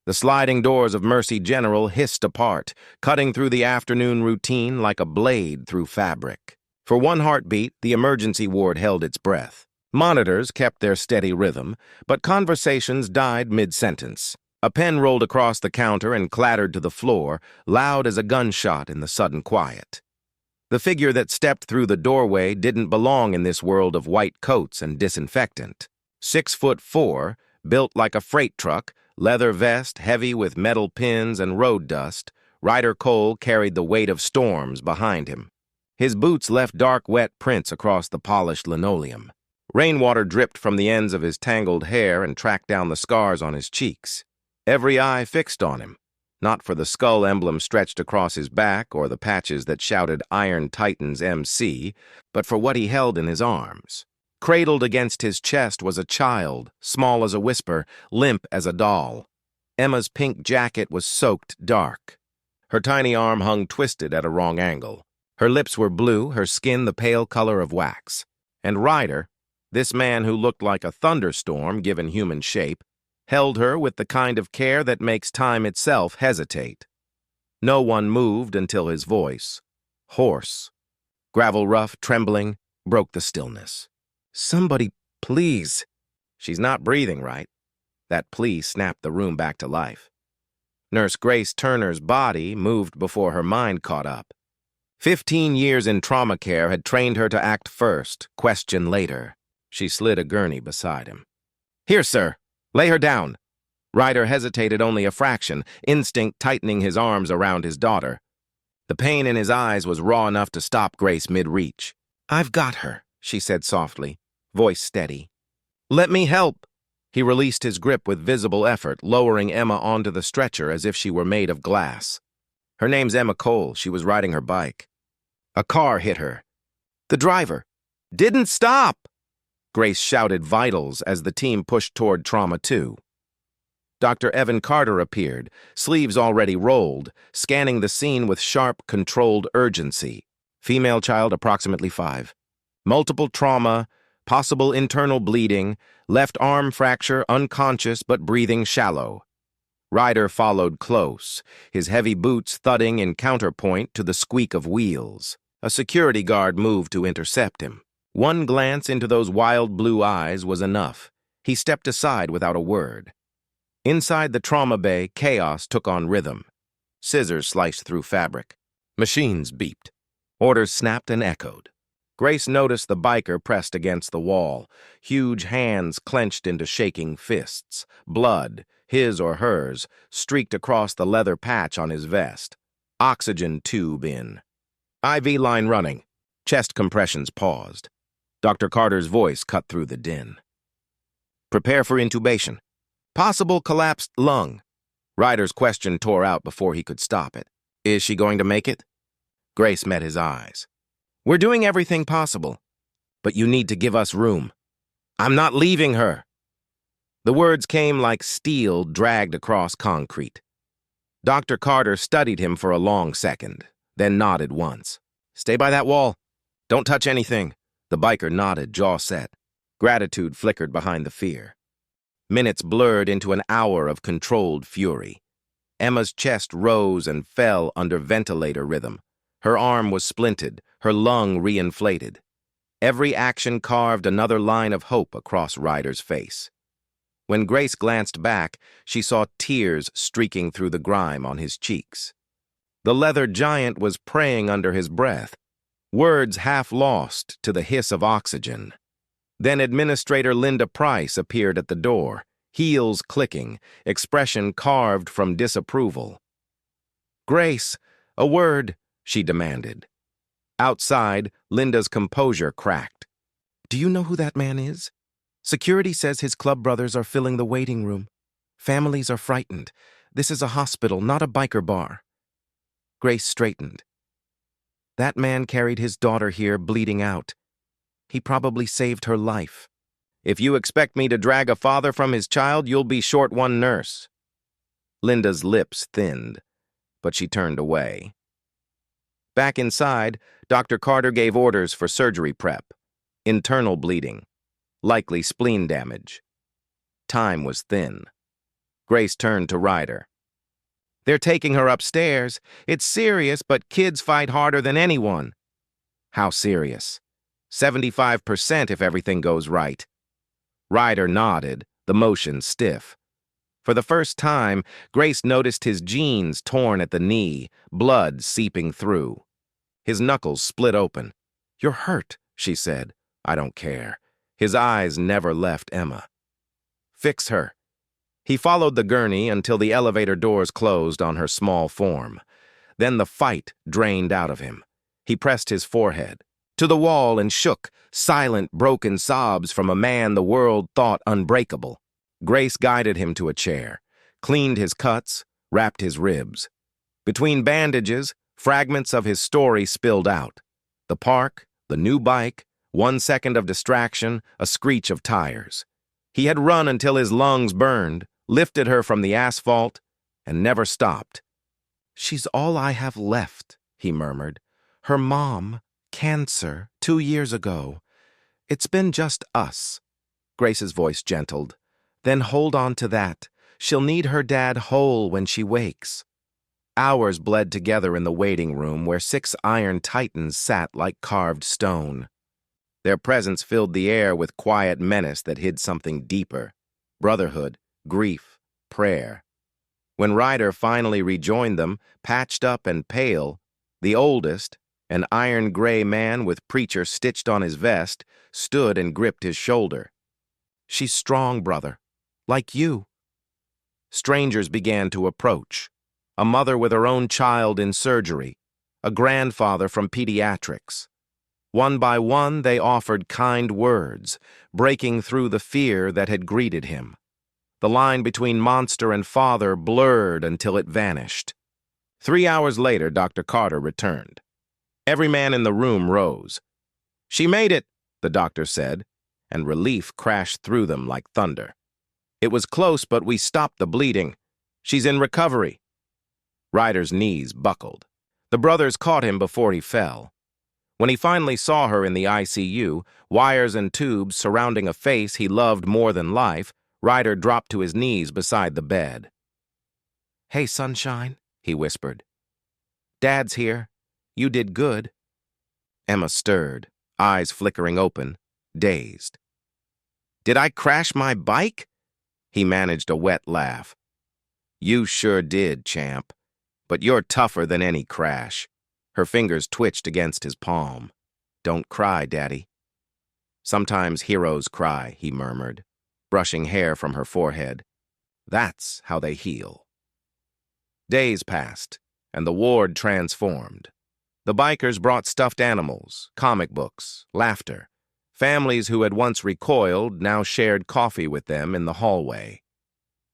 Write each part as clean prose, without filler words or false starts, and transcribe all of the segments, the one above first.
The sliding doors of Mercy General hissed apart, cutting through the afternoon routine like a blade through fabric. For one heartbeat, the emergency ward held its breath. Monitors kept their steady rhythm, but conversations died mid-sentence. A pen rolled across the counter and clattered to the floor, loud as a gunshot in the sudden quiet. The figure that stepped through the doorway didn't belong in this world of white coats and disinfectant. 6'4", built like a freight truck, leather vest heavy with metal pins and road dust, Ryder Cole carried the weight of storms behind him. His boots left dark, wet prints across the polished linoleum. Rainwater dripped from the ends of his tangled hair and tracked down the scars on his cheeks. Every eye fixed on him, not for the skull emblem stretched across his back or the patches that shouted Iron Titan's MC, but for what he held in his arms. Cradled against his chest was a child, small as a whisper, limp as a doll. Emma's pink jacket was soaked dark. Her tiny arm hung twisted at a wrong angle. Her lips were blue, her skin the pale color of wax. And Ryder, this man who looked like a thunderstorm given human shape, held her with the kind of care that makes time itself hesitate. No one moved until his voice, hoarse, gravel-rough, trembling, broke the stillness. "Somebody, please." She's not breathing right. That plea snapped the room back to life. Nurse Grace Turner's body moved before her mind caught up. 15 years in trauma care had trained her to act first, question later. She slid a gurney beside him. "Here, sir. Lay her down." Ryder hesitated only a fraction, instinct tightening his arms around his daughter. The pain in his eyes was raw enough to stop Grace mid-reach. "I've got her," she said softly, voice steady. "Let me help." He released his grip with visible effort, lowering Emma onto the stretcher as if she were made of glass. "Her name's Emma Cole. She was riding her bike. A car hit her. The driver didn't stop." Grace shouted vitals as the team pushed toward Trauma 2. Dr. Evan Carter appeared, sleeves already rolled, scanning the scene with sharp, controlled urgency. Female child approximately 5. Multiple trauma, possible internal bleeding, left arm fracture, unconscious but breathing shallow. Ryder followed close, his heavy boots thudding in counterpoint to the squeak of wheels. A security guard moved to intercept him. One glance into those wild blue eyes was enough. He stepped aside without a word. Inside the trauma bay, chaos took on rhythm. Scissors sliced through fabric. Machines beeped. Orders snapped and echoed. Grace noticed the biker pressed against the wall, huge hands clenched into shaking fists. Blood, his or hers, streaked across the leather patch on his vest. Oxygen tube in. IV line running. Chest compressions paused. Dr. Carter's voice cut through the din. "Prepare for intubation. Possible collapsed lung." Ryder's question tore out before he could stop it. "Is she going to make it?" Grace met his eyes. "We're doing everything possible, but you need to give us room. I'm not leaving her." The words came like steel dragged across concrete. Dr. Carter studied him for a long second, then nodded once. "Stay by that wall. Don't touch anything." The biker nodded, jaw set. Gratitude flickered behind the fear. Minutes blurred into an hour of controlled fury. Emma's chest rose and fell under ventilator rhythm. Her arm was splinted, her lung reinflated. Every action carved another line of hope across Ryder's face. When Grace glanced back, she saw tears streaking through the grime on his cheeks. The leather giant was praying under his breath, words half lost to the hiss of oxygen. Then Administrator Linda Price appeared at the door, heels clicking, expression carved from disapproval. "Grace, a word," she demanded. Outside, Linda's composure cracked. "Do you know who that man is? Security says his club brothers are filling the waiting room. Families are frightened. This is a hospital, not a biker bar." Grace straightened. "That man carried his daughter here bleeding out. He probably saved her life. If you expect me to drag a father from his child, you'll be short one nurse." Linda's lips thinned, but she turned away. Back inside, Dr. Carter gave orders for surgery prep. Internal bleeding. Likely spleen damage. Time was thin. Grace turned to Ryder. "They're taking her upstairs. It's serious, but kids fight harder than anyone." "How serious?" 75% if everything goes right. Ryder nodded, the motion stiff. For the first time, Grace noticed his jeans torn at the knee, blood seeping through. His knuckles split open. "You're hurt," she said. "I don't care." His eyes never left Emma. "Fix her." He followed the gurney until the elevator doors closed on her small form. Then the fight drained out of him. He pressed his forehead to the wall and shook, silent, broken sobs from a man the world thought unbreakable. Grace guided him to a chair, cleaned his cuts, wrapped his ribs. Between bandages, fragments of his story spilled out. The park, the new bike, 1 second of distraction, a screech of tires. He had run until his lungs burned, lifted her from the asphalt, and never stopped. "She's all I have left," he murmured. "Her mom, cancer, 2 years ago. It's been just us." Grace's voice gentled. "Then hold on to that. She'll need her dad whole when she wakes." Hours bled together in the waiting room where 6 iron titans sat like carved stone. Their presence filled the air with quiet menace that hid something deeper: brotherhood, grief, prayer. When Ryder finally rejoined them, patched up and pale, the oldest, an iron-gray man with preacher stitched on his vest, stood and gripped his shoulder. "She's strong, brother. Like you." Strangers began to approach. A mother with her own child in surgery, a grandfather from pediatrics. One by one, they offered kind words, breaking through the fear that had greeted him. The line between monster and father blurred until it vanished. 3 hours later, Dr. Carter returned. Every man in the room rose. "She made it," the doctor said, and relief crashed through them like thunder. "It was close, but we stopped the bleeding. She's in recovery." Ryder's knees buckled. The brothers caught him before he fell. When he finally saw her in the ICU, wires and tubes surrounding a face he loved more than life, Ryder dropped to his knees beside the bed. "Hey, sunshine," he whispered. "Dad's here. You did good." Emma stirred, eyes flickering open, dazed. "Did I crash my bike?" He managed a wet laugh. "You sure did, champ. But you're tougher than any crash." Her fingers twitched against his palm. "Don't cry, Daddy." "Sometimes heroes cry," he murmured, brushing hair from her forehead. "That's how they heal." Days passed, and the ward transformed. The bikers brought stuffed animals, comic books, laughter. Families who had once recoiled now shared coffee with them in the hallway.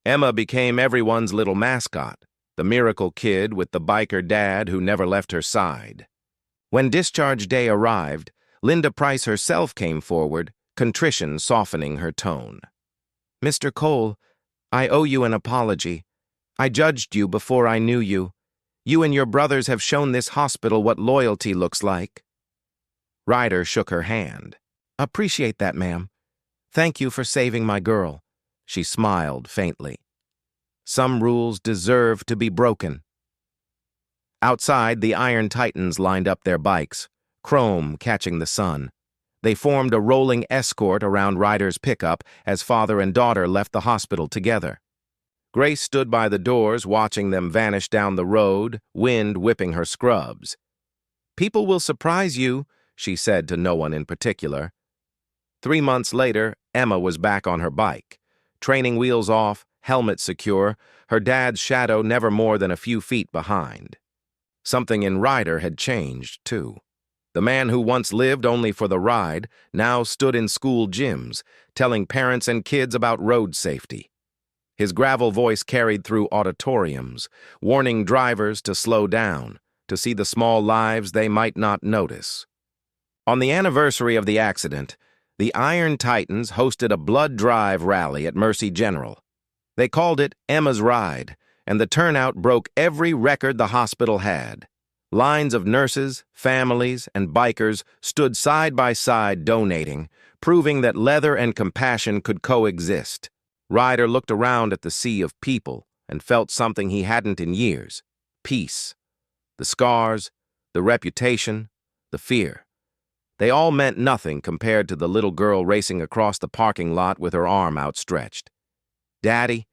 Emma became everyone's little mascot, the miracle kid with the biker dad who never left her side. When discharge day arrived, Linda Price herself came forward, contrition softening her tone. "Mr. Cole, I owe you an apology. I judged you before I knew you. You and your brothers have shown this hospital what loyalty looks like." Ryder shook her hand. "Appreciate that, ma'am. Thank you for saving my girl." She smiled faintly. "Some rules deserve to be broken." Outside, the Iron Titans lined up their bikes, chrome catching the sun. They formed a rolling escort around Ryder's pickup as father and daughter left the hospital together. Grace stood by the doors, watching them vanish down the road, wind whipping her scrubs. "People will surprise you," she said to no one in particular. 3 months later, Emma was back on her bike, training wheels off, helmet secure, her dad's shadow never more than a few feet behind. Something in Ryder had changed, too. The man who once lived only for the ride now stood in school gyms, telling parents and kids about road safety. His gravel voice carried through auditoriums, warning drivers to slow down, to see the small lives they might not notice. On the anniversary of the accident, the Iron Titans hosted a blood drive rally at Mercy General. They called it Emma's Ride, and the turnout broke every record the hospital had. Lines of nurses, families, and bikers stood side by side donating, proving that leather and compassion could coexist. Ryder looked around at the sea of people and felt something he hadn't in years. Peace. The scars, the reputation, the fear. They all meant nothing compared to the little girl racing across the parking lot with her arm outstretched. "Daddy,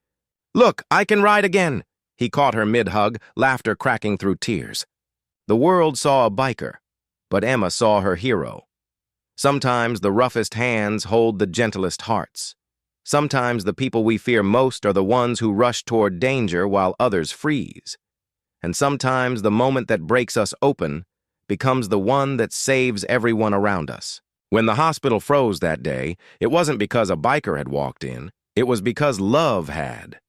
look, I can ride again!" He caught her mid-hug, laughter cracking through tears. The world saw a biker, but Emma saw her hero. Sometimes the roughest hands hold the gentlest hearts. Sometimes the people we fear most are the ones who rush toward danger while others freeze. And sometimes the moment that breaks us open becomes the one that saves everyone around us. When the hospital froze that day, it wasn't because a biker had walked in. It was because love had.